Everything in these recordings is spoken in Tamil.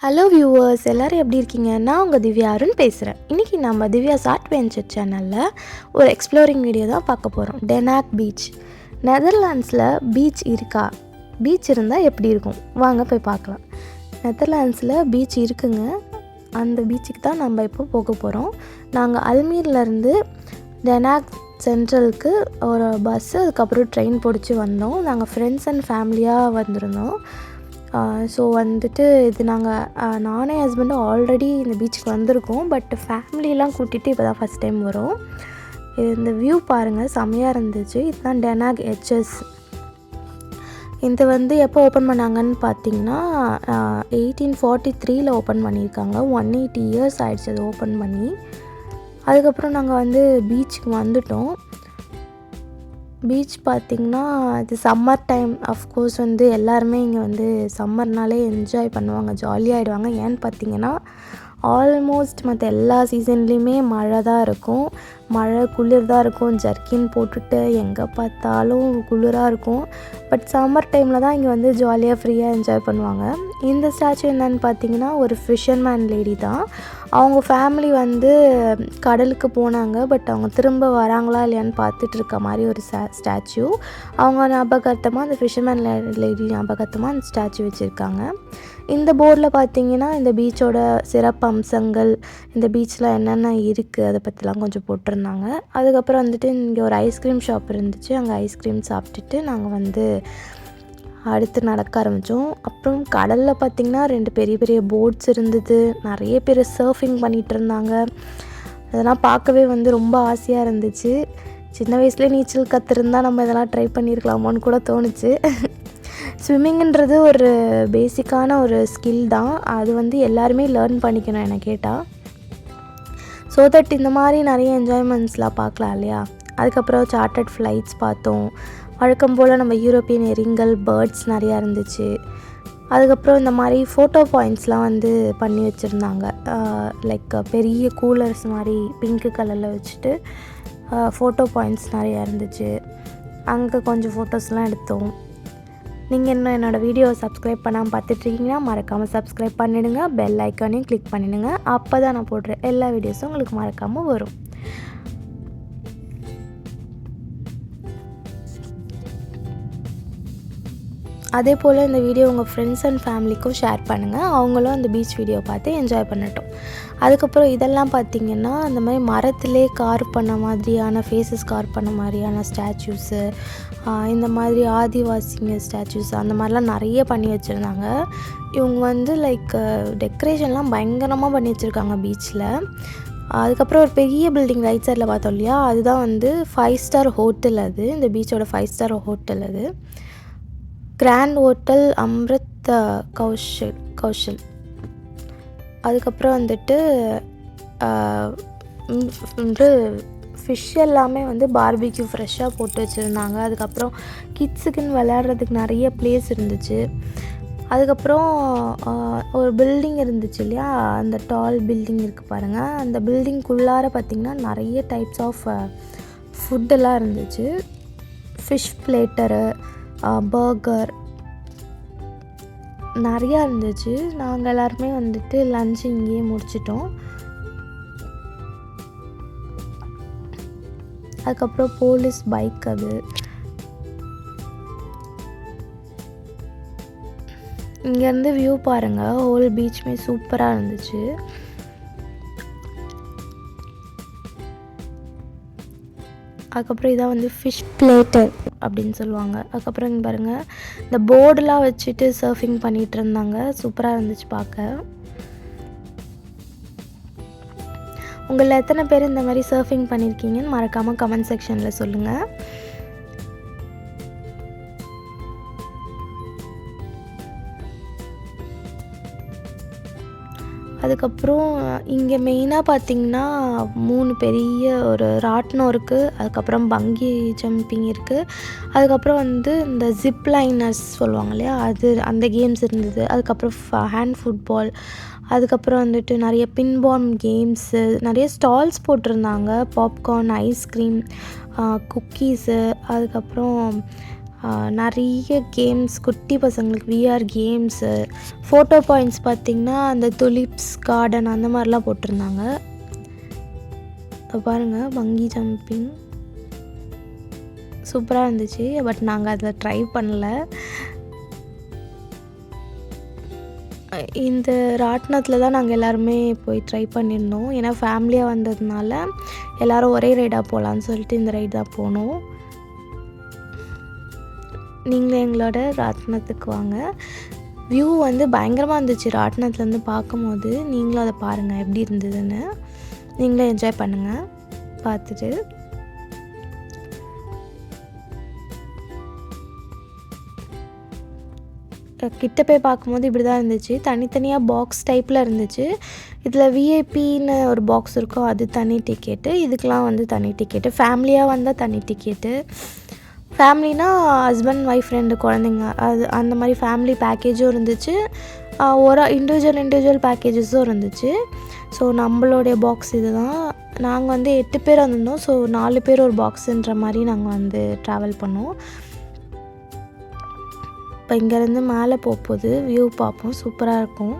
ஹலோ வியூவர்ஸ், எல்லோரும் எப்படி இருக்கீங்க? நான் உங்கள் திவ்யா அருண் பேசுகிறேன். இன்றைக்கி நம்ம திவ்யாஸ் அட்வென்ச்சர் சேனலில் ஒரு எக்ஸ்ப்ளோரிங் வீடியோ தான் பார்க்க போகிறோம். டெனாக் பீச். நெதர்லாண்ட்ஸில் பீச் இருக்கா? பீச் இருந்தால் எப்படி இருக்கும்? வாங்க போய் பார்க்கலாம். நெதர்லாண்ட்ஸில் பீச் இருக்குங்க. அந்த பீச்சுக்கு தான் நம்ம இப்போ போக போகிறோம். நாங்கள் அல்மீர்லேருந்து டெனாக் சென்ட்ரலுக்கு ஒரு பஸ்ஸு, அதுக்கப்புறம் ட்ரெயின் பிடிச்சி வந்தோம். நாங்கள் ஃப்ரெண்ட்ஸ் அண்ட் ஃபேமிலியாக வந்திருந்தோம். ஸோ வந்துட்டு இது நாங்கள் நானே ஹஸ்பண்டும் ஆல்ரெடி இந்த பீச்சுக்கு வந்திருக்கோம். பட் ஃபேமிலியெலாம் கூட்டிகிட்டு இப்போ தான் ஃபஸ்ட் டைம் வரும். இந்த வியூ பாருங்கள், செம்மையாக இருந்துச்சு. இதுதான் டெனாக் எச்எஸ். இது வந்து எப்போ ஓப்பன் பண்ணாங்கன்னு பார்த்தீங்கன்னா 1843 ஓப்பன் பண்ணியிருக்காங்க. 180 இயர்ஸ் ஆகிடுச்சு அது ஓப்பன் பண்ணி. அதுக்கப்புறம் நாங்கள் வந்து பீச்சுக்கு வந்துட்டோம். பீச் பார்த்திங்கன்னா இது சம்மர் டைம். அஃப்கோர்ஸ் வந்து எல்லாருமே இங்கே வந்து சம்மர்னாலே என்ஜாய் பண்ணுவாங்க, ஜாலியாகிடுவாங்க. ஏன்னு பார்த்திங்கன்னா ஆல்மோஸ்ட் மற்ற எல்லா சீசன்லேயுமே மழை தான் இருக்கும். மழை குளிர் தான் இருக்கும். ஜர்க்கின் போட்டுட்டு எங்கே பார்த்தாலும் குளிராக இருக்கும். பட் சம்மர் டைமில் தான் இங்கே வந்து ஜாலியாக ஃப்ரீயாக என்ஜாய் பண்ணுவாங்க. இந்த ஸ்டாச்சு என்னன்னு பார்த்தீங்கன்னா ஒரு ஃபிஷர்மேன் லேடி தான். அவங்க ஃபேமிலி வந்து கடலுக்கு போனாங்க. பட் அவங்க திரும்ப வராங்களா இல்லையான்னு பார்த்துட்டு இருக்க மாதிரி ஒரு ஸ்டாச்சு. அவங்க ஞாபகார்த்தமாக அந்த ஃபிஷர்மேன் லேடி ஞாபகார்த்தமாக அந்த ஸ்டாச்சு வச்சுருக்காங்க. இந்த போர்டில் பார்த்தீங்கன்னா இந்த பீச்சோட சிறப்பு அம்சங்கள், இந்த பீச்சில் என்னென்ன இருக்குது அதை பற்றிலாம் கொஞ்சம் போட்டிருந்தாங்க. அதுக்கப்புறம் வந்துட்டு இங்கே ஒரு ஐஸ்கிரீம் ஷாப் இருந்துச்சு. அங்கே ஐஸ்கிரீம் சாப்பிட்டுட்டு நாங்கள் வந்து அடுத்து நடக்க ஆரம்பித்தோம். அப்புறம் கடலில் பார்த்திங்கன்னா 2 பெரிய பெரிய போட்ஸ் இருந்தது. நிறைய பேர் சர்ஃபிங் பண்ணிகிட்டு இருந்தாங்க. அதெல்லாம் பார்க்கவே வந்து ரொம்ப ஆசையாக இருந்துச்சு. சின்ன வயசுலேயே நீச்சல் கற்றுருந்தா நம்ம இதெல்லாம் ட்ரை பண்ணியிருக்கலாமோன்னு கூட தோணுச்சு. ஸ்விம்மிங்குன்றது ஒரு பேசிக்கான ஒரு ஸ்கில் தான். அது வந்து எல்லாருமே லேர்ன் பண்ணிக்கணும் என்னை கேட்டால். ஸோ தட் இந்த மாதிரி நிறைய என்ஜாய்மெண்ட்ஸ்லாம் பார்க்கலாம் இல்லையா. அதுக்கப்புறம் சார்ட்டர்ட் ஃப்ளைட்ஸ் பார்த்தோம். வழக்கம் போல் நம்ம யூரோப்பியன் எரிங்கல், பேர்ட்ஸ் நிறையா இருந்துச்சு. அதுக்கப்புறம் இந்த மாதிரி ஃபோட்டோ பாயிண்ட்ஸ்லாம் வந்து பண்ணி வச்சுருந்தாங்க. லைக் பெரிய கூலர்ஸ் மாதிரி பிங்க்கு கலரில் வச்சுட்டு ஃபோட்டோ பாயிண்ட்ஸ் நிறையா இருந்துச்சு. அங்கே கொஞ்சம் ஃபோட்டோஸ்லாம் எடுத்தோம். நீங்கள் இன்னும் என்னோடய வீடியோவை சப்ஸ்கிரைப் பண்ணாமல் பார்த்துட்ருக்கீங்கன்னா மறக்காமல் சப்ஸ்கிரைப் பண்ணிவிடுங்க. பெல் ஐக்கானையும் கிளிக் பண்ணிவிடுங்க. அப்போ தான் நான் போடுற எல்லா வீடியோஸும் உங்களுக்கு மறக்காமல் வரும். அதே போல் இந்த வீடியோ உங்கள் ஃப்ரெண்ட்ஸ் அண்ட் ஃபேமிலிக்கும் ஷேர் பண்ணுங்கள். அவங்களும் அந்த பீச் வீடியோ பார்த்து என்ஜாய் பண்ணட்டும். அதுக்கப்புறம் இதெல்லாம் பார்த்திங்கன்னா அந்த மாதிரி மரத்திலே கார்வ் பண்ண மாதிரியான ஃபேஸஸ் கார்வ் பண்ண மாதிரியான ஸ்டாச்சூஸு, இந்த மாதிரி ஆதிவாசிங்க ஸ்டாச்சூஸ் அந்த மாதிரிலாம் நிறைய பண்ணி வச்சுருந்தாங்க. இவங்க வந்து லைக் டெக்கரேஷன்லாம் பயங்கரமாக பண்ணி வச்சுருக்காங்க பீச்சில். அதுக்கப்புறம் ஒரு பெரிய பில்டிங் ரைட் சைடில் பார்த்தோம் இல்லையா, அதுதான் வந்து 5 ஸ்டார் ஹோட்டல். அது இந்த பீச்சோட 5 ஸ்டார் ஹோட்டல். அது கிராண்ட் ஹோட்டல் அம்ரித் கௌஷல். அதுக்கப்புறம் வந்துட்டு ஃபிஷ் எல்லாமே வந்து பார்பிக்யூ ஃப்ரெஷ்ஷாக போட்டு வச்சுருந்தாங்க. அதுக்கப்புறம் கிட்ஸுக்குன்னு விளையாடுறதுக்கு நிறைய ப்ளேஸ் இருந்துச்சு. அதுக்கப்புறம் ஒரு பில்டிங் இருந்துச்சு இல்லையா, அந்த டால் பில்டிங் இருக்குது பாருங்கள். அந்த பில்டிங்குள்ளார பார்த்திங்கன்னா நிறைய டைப்ஸ் ஆஃப் ஃபுட்டெல்லாம் இருந்துச்சு. ஃபிஷ் பிளேட்டரு, பர்கர் நிறையா இருந்துச்சு. நாங்கள் எல்லாருமே வந்துட்டு லன்ச் இங்கேயே முடிச்சிட்டோம். அதுக்கப்புறம் போலீஸ் பைக். அது இங்கேருந்து வியூ பாருங்கள். ஹோல் பீச்சுமே சூப்பராக இருந்துச்சு. அதுக்கப்புறம் இதான் வந்து ஃபிஷ் பிளேட்டர் அப்படின்னு சொல்லுவாங்க. அதுக்கப்புறம் இங்கே பாருங்கள், இந்த போர்டெலாம் வச்சுட்டு சர்ஃபிங் பண்ணிகிட்டு இருந்தாங்க. சூப்பராக இருந்துச்சு பார்க்க. உங்களில் எத்தனை பேர் இந்த மாதிரி சர்ஃபிங் பண்ணியிருக்கீங்கன்னு மறக்காமல் கமெண்ட் செக்ஷனில் சொல்லுங்கள். அதுக்கப்புறம் இங்கே மெயினாக பார்த்திங்கன்னா 3 பெரிய ஒரு ராட்டினம் இருக்குது. அதுக்கப்புறம் பங்கி ஜம்பிங் இருக்குது. அதுக்கப்புறம் வந்து இந்த ஜிப் லைனர்ஸ் சொல்லுவாங்க இல்லையா, அது அந்த கேம்ஸ் இருந்தது. அதுக்கப்புறம் ஹேண்ட் ஃபுட்பால். அதுக்கப்புறம் வந்துட்டு நிறைய பின்பால் கேம்ஸு, நிறைய ஸ்டால்ஸ் போட்டிருந்தாங்க. பாப்கார்ன், ஐஸ்கிரீம், குக்கீஸு, அதுக்கப்புறம் நிறைய கேம்ஸ், குட்டி பசங்களுக்கு விஆர் கேம்ஸு, ஃபோட்டோ பாயிண்ட்ஸ் பார்த்திங்கன்னா அந்த துலிப்ஸ் கார்டன் அந்த மாதிரிலாம் போட்டிருந்தாங்க. பாருங்கள், பங்கி ஜம்பிங் சூப்பராக இருந்துச்சு. பட் நாங்கள் அதை ட்ரை பண்ணல. இந்த ராட்டினத்தில் தான் நாங்கள் எல்லாருமே போய் ட்ரை பண்ணியிருந்தோம். ஏன்னா ஃபேமிலியாக வந்ததுனால எல்லோரும் ஒரே ரைடாக போகலான்னு சொல்லிட்டு இந்த ரைட் தான் போனோம். நீங்களே எங்களோட ராட்டினத்துக்கு வாங்க. வியூ வந்து பயங்கரமாக இருந்துச்சு ராட்டினத்துலேருந்து பார்க்கும்போது. நீங்களும் அதை பாருங்கள் எப்படி இருந்ததுன்னு. நீங்களே என்ஜாய் பண்ணுங்கள் பார்த்துட்டு. கிட்ட போய் பார்க்கும்போது இப்படி தான் இருந்துச்சு. தனித்தனியாக பாக்ஸ் டைப்பில் இருந்துச்சு. இதில் விஐபின்னு ஒரு பாக்ஸ் இருக்கும், அது தனி டிக்கெட்டு. இதுக்கெலாம் வந்து தனி டிக்கெட்டு. ஃபேமிலியாக வந்தால் தனி டிக்கெட்டு. ஃபேமிலினா ஹஸ்பண்ட், ஒய்ஃப், 2 குழந்தைங்க, அது அந்த மாதிரி ஃபேமிலி பேக்கேஜும் இருந்துச்சு. ஒரு இண்டிவிஜுவல் பேக்கேஜஸும் இருந்துச்சு. ஸோ நம்மளுடைய பாக்ஸ் இது தான். நாங்கள் வந்து 8 பேர் வந்திருந்தோம். ஸோ 4 பேர் ஒரு பாக்ஸுன்ற மாதிரி நாங்கள் வந்து ட்ராவல் பண்ணோம். இப்போ இங்கேருந்து மேலே போகும்போது வியூ பார்ப்போம், சூப்பராக இருக்கும்.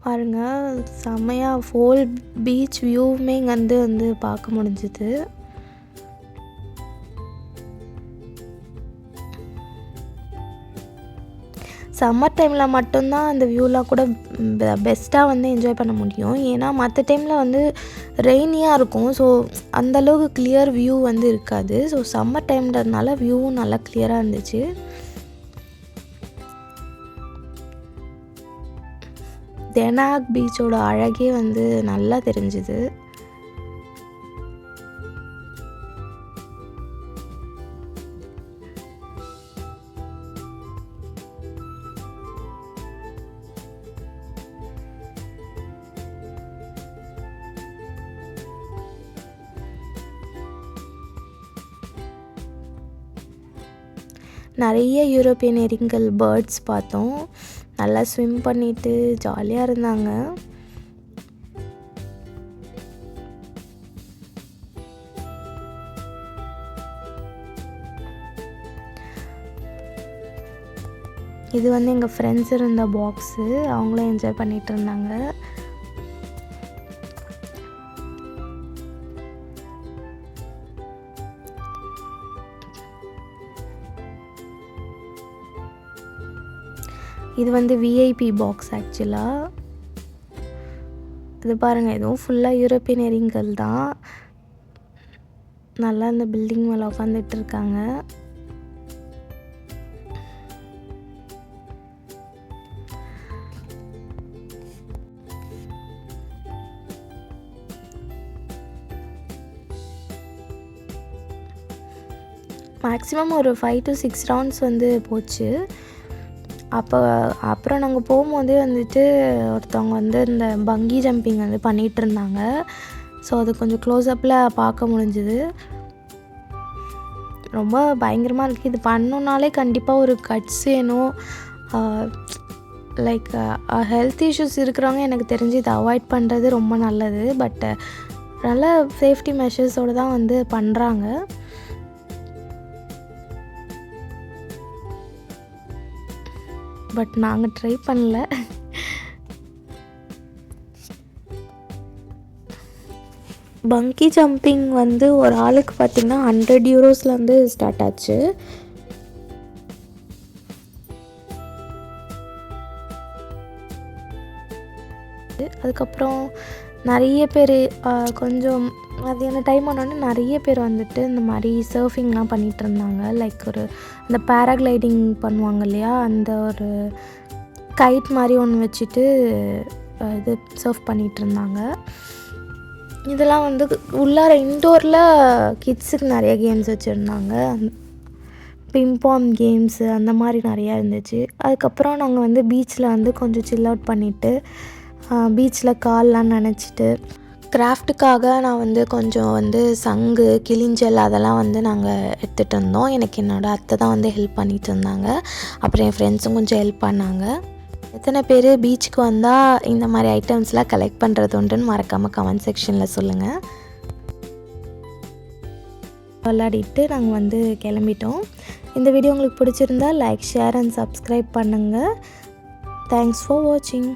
பாருங்கள், செம்மையாக ஹோல் பீச் வியூவுமே இங்கேருந்து வந்து பார்க்க முடிஞ்சுது. சம்மர் டைமில் மட்டும்தான் அந்த வியூலாம் கூட பெஸ்ட்டாக வந்து என்ஜாய் பண்ண முடியும். ஏன்னா மற்ற டைமில் வந்து ரெய்னியாக இருக்கும். ஸோ அந்தளவுக்கு கிளியர் வியூ வந்து இருக்காது. ஸோ சம்மர் டைம்ன்றதுனால வியூவும் நல்லா கிளியராக இருந்துச்சு. தெனாக் பீச்சோட அழகே வந்து நல்லா தெரிஞ்சுது. நிறைய யூரோப்பியன் எரிங்கல் பேர்ட்ஸ் பார்த்தோம். நல்லா ஸ்விம் பண்ணிட்டு ஜாலியாக இருந்தாங்க. இது வந்து எங்கள் ஃப்ரெண்ட்ஸ் இருந்த பாக்ஸு, அவங்களும் என்ஜாய் பண்ணிகிட்டு இருந்தாங்க. இது வந்து விஐபி பாக்ஸ் ஆக்சுவலாக. இது பாருங்கள், இதுவும் ஃபுல்லாக யூரோப்பியன் எரிங்கல் தான். நல்லா இந்த பில்டிங் மேலே உட்காந்துட்டு இருக்காங்க. மேக்ஸிமம் ஒரு 5 to 6 ரவுண்ட்ஸ் வந்து போச்சு. அப்புறம் நாங்கள் போகும்போதே வந்துட்டு ஒருத்தவங்க வந்து இந்த பங்கி ஜம்பிங் வந்து பண்ணிகிட்டு இருந்தாங்க. ஸோ அது கொஞ்சம் க்ளோஸ்அப்பில் பார்க்க முடிஞ்சுது. ரொம்ப பயங்கரமாக இருக்குது. இது பண்ணோன்னாலே கண்டிப்பாக ஒரு கட்ஸ் வேணும். லைக் ஹெல்த் இஷ்யூஸ் இருக்கிறவங்க எனக்கு தெரிஞ்சு இதை அவாய்ட் பண்ணுறது ரொம்ப நல்லது. பட் நல்ல சேஃப்டி மெஷர்ஸோடு தான் வந்து பண்ணுறாங்க. பட் நாங்கள் ட்ரை பண்ணல. பங்கி ஜம்பிங் வந்து ஒரு ஆளுக்கு பார்த்திங்கன்னா 100 யூரோஸ்லேருந்து ஸ்டார்ட் ஆச்சு. அதுக்கப்புறம் நிறைய பேர் கொஞ்சம் மதியான டைம் ஆனோடனே நிறைய பேர் வந்துட்டு இந்த மாதிரி சர்ஃபிங்லாம் பண்ணிகிட்டு இருந்தாங்க. லைக் ஒரு அந்த பேராக்ளைடிங் பண்ணுவாங்க இல்லையா, அந்த ஒரு கைட் மாதிரி ஒன்று வச்சுட்டு இது சர்ஃப் பண்ணிகிட்டு இருந்தாங்க. இதெல்லாம் வந்து உள்ளார இன்டோரில் கிட்ஸுக்கு நிறைய கேம்ஸ் வச்சுருந்தாங்க. பிங்பாங் கேம்ஸு அந்த மாதிரி நிறையா இருந்துச்சு. அதுக்கப்புறம் நாங்கள் வந்து பீச்சில் வந்து கொஞ்சம் சில் அவுட் பண்ணிவிட்டு பீச்சில் கால்லாம் நனைச்சிட்டு கிராஃப்ட்டுக்காக நான் வந்து கொஞ்சம் வந்து சங்கு, கிளிஞ்சல் அதெல்லாம் வந்து நாங்கள் எடுத்துகிட்டு இருந்தோம். எனக்கு என்னோடய அத்தை தான் வந்து ஹெல்ப் பண்ணிகிட்டு இருந்தாங்க. அப்புறம் என் ஃப்ரெண்ட்ஸும் கொஞ்சம் ஹெல்ப் பண்ணாங்க. எத்தனை பேர் பீச்சுக்கு வந்தால் இந்த மாதிரி ஐட்டம்ஸ்லாம் கலெக்ட் பண்ணுறது உண்டுன்னு மறக்காமல் கமெண்ட் செக்ஷனில் சொல்லுங்கள். விளையாடிட்டு நாங்கள் வந்து கிளம்பிட்டோம். இந்த வீடியோ உங்களுக்கு பிடிச்சிருந்தா லைக், ஷேர் அண்ட் சப்ஸ்கிரைப் பண்ணுங்கள். தேங்க்ஸ் ஃபார் வாட்சிங்.